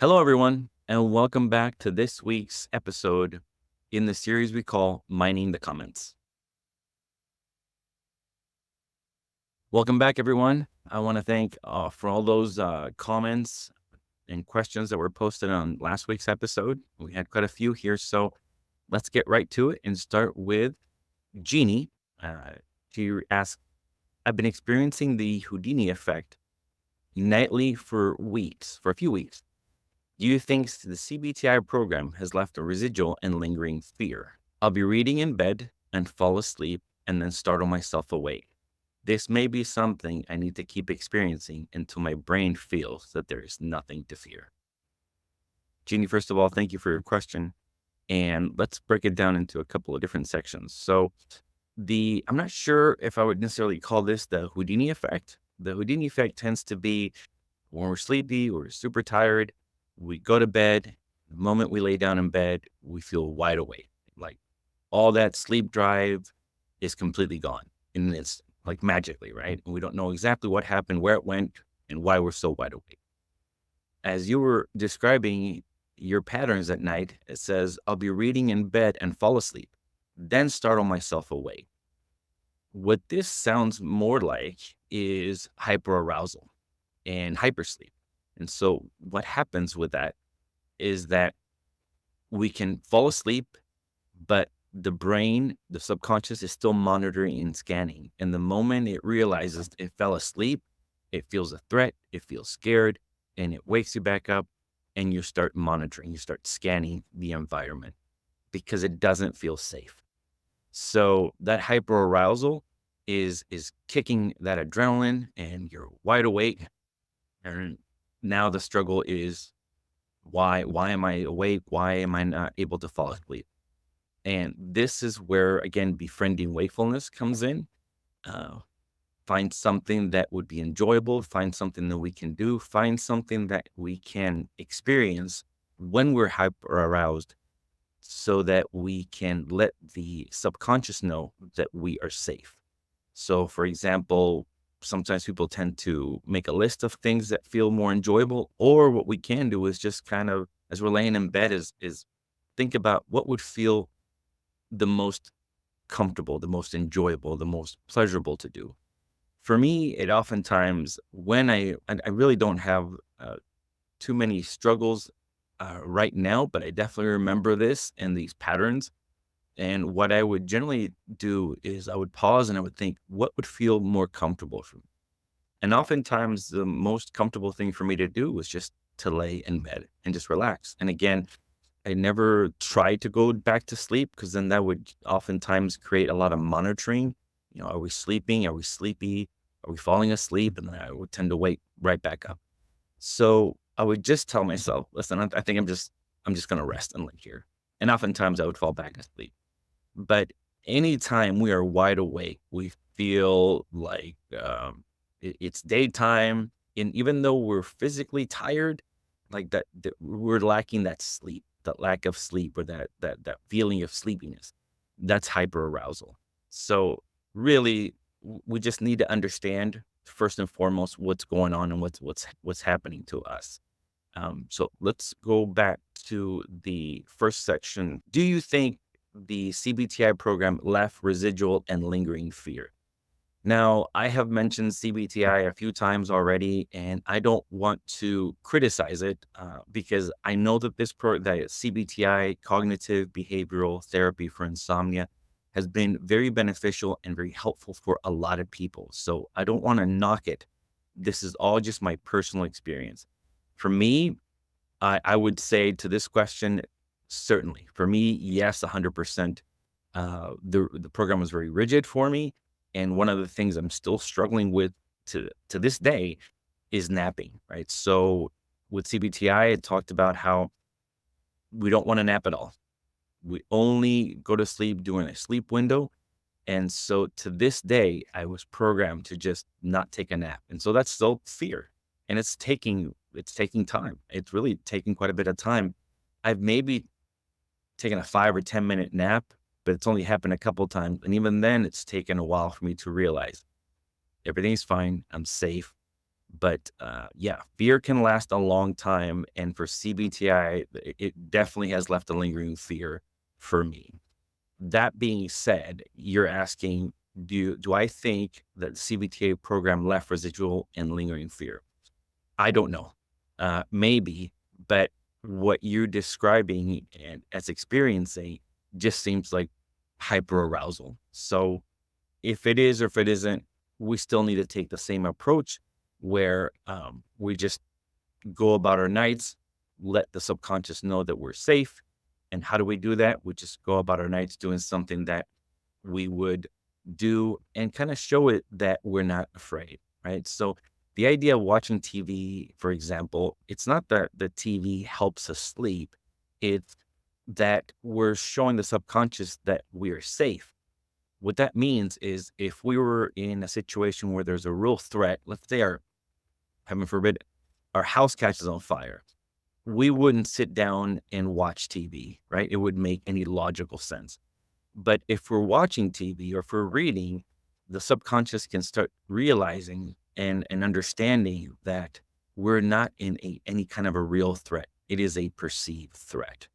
Hello, everyone, and welcome back to this week's episode in the series we call Mining the Comments. Welcome back, everyone. I want to thank for all those comments and questions that were posted on last week's episode. We had quite a few here, so let's get right to it and start with Jeannie. She asked, I've been experiencing the Houdini effect nightly for a few weeks. Do you think the CBTi program has left a residual and lingering fear? I'll be reading in bed and fall asleep and then startle myself awake. This may be something I need to keep experiencing until my brain feels that there is nothing to fear. Jeannie, first of all, thank you for your question. And let's break it down into a couple of different sections. So I'm not sure if I would necessarily call this the Houdini effect. The Houdini effect tends to be when we're sleepy, we're super tired, we go to bed. The moment we lay down in bed, we feel wide awake. Like all that sleep drive is completely gone in an instant, like magically, right? And we don't know exactly what happened, where it went, and why we're so wide awake. As you were describing your patterns at night, it says, I'll be reading in bed and fall asleep, then startle myself awake. What this sounds more like is hyperarousal and hypersleep. And so what happens with that is that we can fall asleep, but the brain, the subconscious is still monitoring and scanning. And the moment it realizes it fell asleep, it feels a threat, it feels scared, and it wakes you back up and you start monitoring, you start scanning the environment because it doesn't feel safe. So that hyperarousal is kicking that adrenaline and you're wide awake. And now the struggle is why am I awake? Why am I not able to fall asleep? And this is where, again, befriending wakefulness comes in. Find something that would be enjoyable, find something that we can do, find something that we can experience when we're hyper aroused so that we can let the subconscious know that we are safe. So, for example, sometimes people tend to make a list of things that feel more enjoyable, or what we can do is just kind of, as we're laying in bed, is think about what would feel the most comfortable, the most enjoyable, the most pleasurable to do. For me, it oftentimes, when I really don't have too many struggles right now, but I definitely remember this and these patterns. And what I would generally do is I would pause and I would think, what would feel more comfortable for me? And oftentimes the most comfortable thing for me to do was just to lay in bed and just relax. And again, I never tried to go back to sleep because then that would oftentimes create a lot of monitoring. Are we sleeping? Are we sleepy? Are we falling asleep? And then I would tend to wake right back up. So I would just tell myself, listen, I think I'm just going to rest and lay here. And oftentimes I would fall back asleep. But anytime we are wide awake, we feel like it's daytime. And even though we're physically tired, like that we're lacking that sleep, that lack of sleep, or that feeling of sleepiness. That's hyperarousal. So really, we just need to understand first and foremost what's going on and what's happening to us. So let's go back to the first section. Do you think the CBTi program left residual and lingering fear? Now, I have mentioned CBTi a few times already, and I don't want to criticize it because I know that that CBTi, cognitive behavioral therapy for insomnia, has been very beneficial and very helpful for a lot of people. So I don't want to knock it. This is all just my personal experience. For me, I would say to this question, certainly. For me, yes, 100%. The program was very rigid for me, and one of the things I'm still struggling with to this day is napping, right? So with CBTi, it talked about how we don't want to nap at all. We only go to sleep during a sleep window. And so to this day, I was programmed to just not take a nap. And so that's still fear. And it's taking time. It's really taking quite a bit of time. I've maybe taken a 5 or 10 minute nap, but it's only happened a couple of times. And even then it's taken a while for me to realize everything's fine. I'm safe. But yeah, fear can last a long time. And for CBTi, it definitely has left a lingering fear for me. That being said, you're asking, do I think that the CBTi program left residual and lingering fear? I don't know. Maybe, but what you're describing and as experiencing just seems like hyperarousal. So if it is or if it isn't, we still need to take the same approach where we just go about our nights, let the subconscious know that we're safe. And how do we do that? We just go about our nights doing something that we would do and kind of show it that we're not afraid, right? So the idea of watching TV, for example, it's not that the TV helps us sleep. It's that we're showing the subconscious that we're safe. What that means is if we were in a situation where there's a real threat, let's say heaven forbid, our house catches on fire, we wouldn't sit down and watch TV, right? It wouldn't make any logical sense. But if we're watching TV or if we're reading, the subconscious can start realizing and understanding that we're not in any kind of a real threat. It is a perceived threat.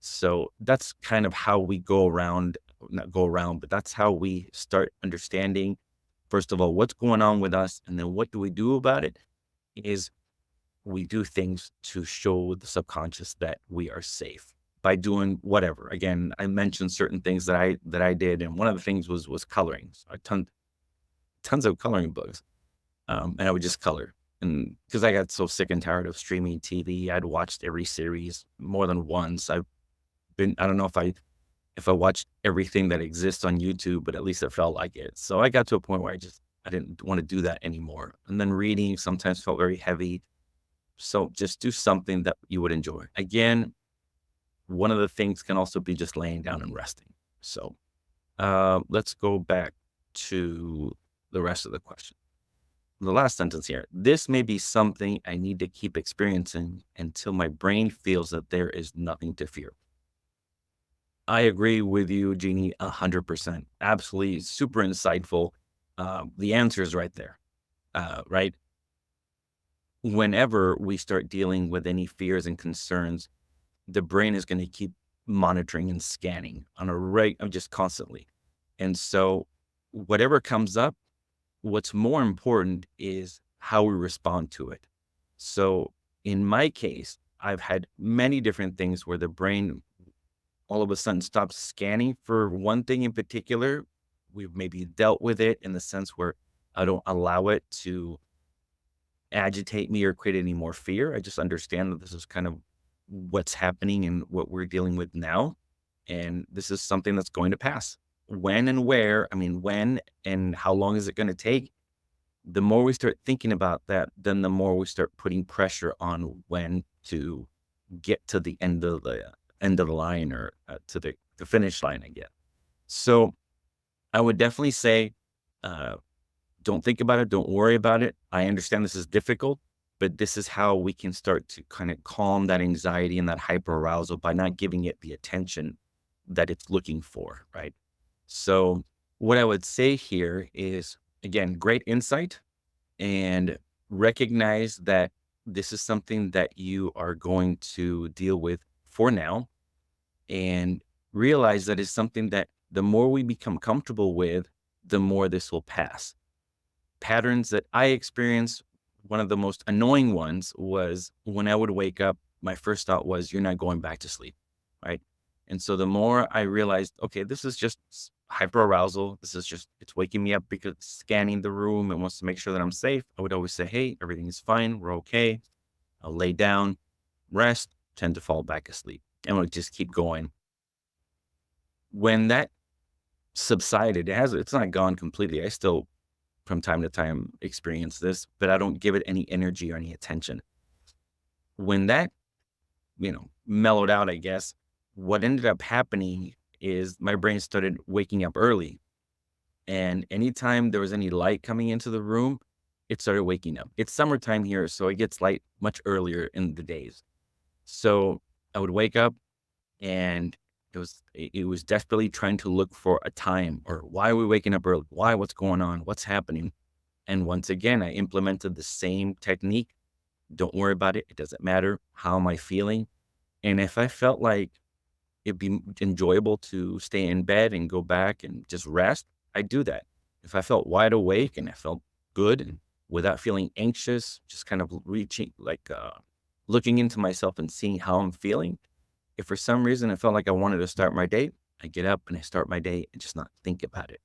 So that's kind of how we go around, not go around, but that's how we start understanding, first of all, what's going on with us. And then what do we do about it is we do things to show the subconscious that we are safe by doing whatever. Again, I mentioned certain things that I did, and one of the things was coloring. So I tons of coloring books, and I would just color. And because I got so sick and tired of streaming TV, I'd watched every series more than once. I don't know if I watched everything that exists on YouTube, but at least it felt like it. So I got to a point where I didn't want to do that anymore. And then reading sometimes felt very heavy. So just do something that you would enjoy. Again, one of the things can also be just laying down and resting. So let's go back to the rest of the question. The last sentence here. This may be something I need to keep experiencing until my brain feels that there is nothing to fear. I agree with you, Jeannie, 100%. Absolutely super insightful. The answer is right there, right? Whenever we start dealing with any fears and concerns, the brain is going to keep monitoring and scanning on a rate of just constantly. And so whatever comes up, what's more important is how we respond to it. So in my case, I've had many different things where the brain all of a sudden stops scanning for one thing in particular. We've maybe dealt with it in the sense where I don't allow it to agitate me or create any more fear. I just understand that this is kind of what's happening and what we're dealing with now. And this is something that's going to pass. When and where, I mean, when and how long is it going to take? The more we start thinking about that, then the more we start putting pressure on when to get to the end of the line or to the finish line again. So I would definitely say, don't think about it. Don't worry about it. I understand this is difficult, but this is how we can start to kind of calm that anxiety and that hyperarousal by not giving it the attention that it's looking for, right? So what I would say here is, again, great insight, and recognize that this is something that you are going to deal with for now, and realize that it's something that the more we become comfortable with, the more this will pass. Patterns that I experienced, one of the most annoying ones was when I would wake up, my first thought was, you're not going back to sleep, right? And so the more I realized, okay, this is just hyperarousal. It's waking me up because it's scanning the room and wants to make sure that I'm safe. I would always say, hey, everything is fine. We're okay. I'll lay down, rest, tend to fall back asleep, and we'll just keep going. When that subsided, it's not gone completely. I still, from time to time, experience this, but I don't give it any energy or any attention. When that, mellowed out, I guess, what ended up happening is my brain started waking up early. And anytime there was any light coming into the room, it started waking up. It's summertime here, so it gets light much earlier in the days. So I would wake up, and it was desperately trying to look for a time, or why are we waking up early? Why? What's going on? What's happening? And once again, I implemented the same technique. Don't worry about it. It doesn't matter. How am I feeling? And if I felt like it'd be enjoyable to stay in bed and go back and just rest, I do that. If I felt wide awake and I felt good and without feeling anxious, just kind of reaching, looking into myself and seeing how I'm feeling. If for some reason I felt like I wanted to start my day, I get up and I start my day and just not think about it.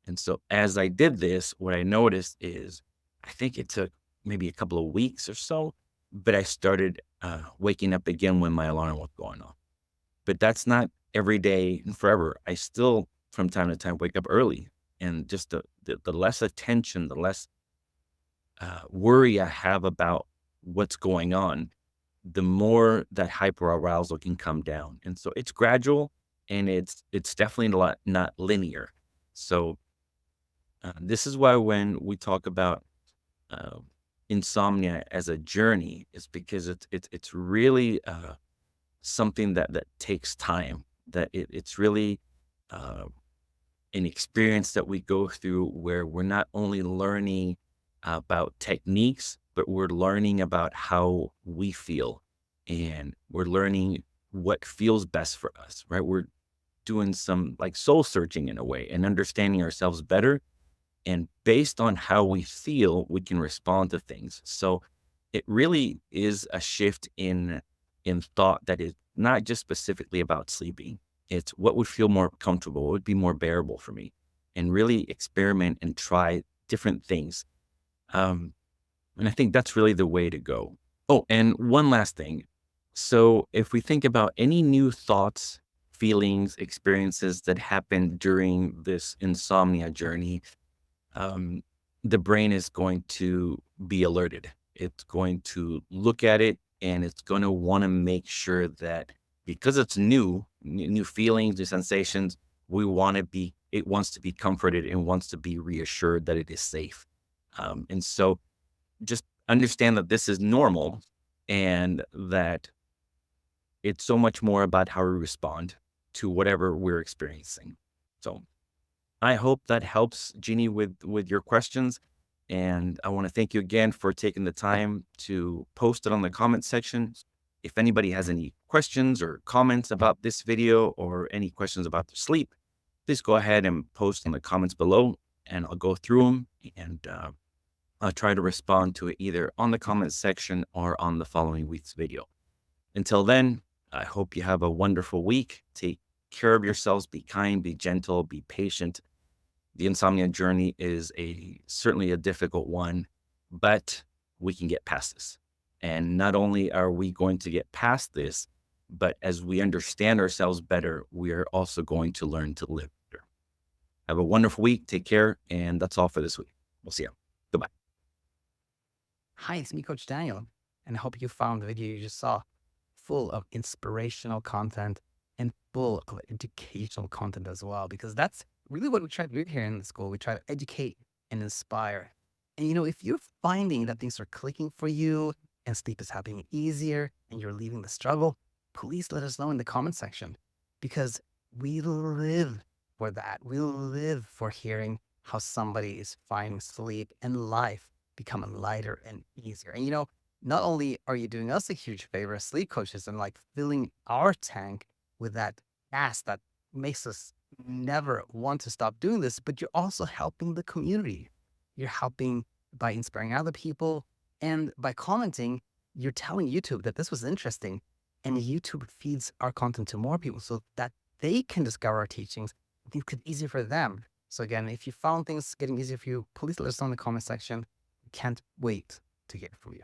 And so as I did this, what I noticed is I think it took maybe a couple of weeks or so, but I started waking up again when my alarm was going off. But that's not every day and forever. I still, from time to time, wake up early. And just the less attention, the less worry I have about what's going on, the more that hyperarousal can come down. And so it's gradual and it's definitely not linear. So this is why when we talk about uh, insomnia as a journey, is because it's really something that takes time. That it's really uh, an experience that we go through where we're not only learning about techniques, but we're learning about how we feel, and we're learning what feels best for us. Right? We're doing some like soul searching in a way and understanding ourselves better, and based on how we feel, we can respond to things. So it really is a shift in thought that is not just specifically about sleeping. It's what would feel more comfortable, what would be more bearable for me, and really experiment and try different things. Um, and I think that's really the way to go. Oh, and one last thing. So if we think about any new thoughts, feelings, experiences that happen during this insomnia journey, um, the brain is going to be alerted. It's going to look at it and it's going to want to make sure that because it's new feelings, new sensations, it wants to be comforted and wants to be reassured that it is safe. And so just understand that this is normal and that it's so much more about how we respond to whatever we're experiencing. So I hope that helps, Jeannie, with your questions. And I want to thank you again for taking the time to post it on the comment section. If anybody has any questions or comments about this video or any questions about their sleep, please go ahead and post in the comments below, and I'll go through them and I'll try to respond to it either on the comment section or on the following week's video. Until then, I hope you have a wonderful week. Take care of yourselves. Be kind, be gentle, be patient. The insomnia journey is certainly a difficult one, but we can get past this. And not only are we going to get past this, but as we understand ourselves better, we are also going to learn to live better. Have a wonderful week. Take care. And that's all for this week. We'll see you. Goodbye. Hi, it's me, Coach Daniel, and I hope you found the video you just saw full of inspirational content and full of educational content as well, because that's really what we try to do here in the school. We try to educate and inspire. And if you're finding that things are clicking for you and sleep is happening easier and you're leaving the struggle, please let us know in the comment section, because we live for that. We live for hearing how somebody is finding sleep and life becoming lighter and easier. And not only are you doing us a huge favor as sleep coaches and like filling our tank with that gas that makes us never want to stop doing this, but you're also helping the community. You're helping by inspiring other people, and by commenting, you're telling YouTube that this was interesting, and YouTube feeds our content to more people so that they can discover our teachings. Things get easier for them. So again, if you found things getting easier for you, please let us know in the comment section. Can't wait to hear from you.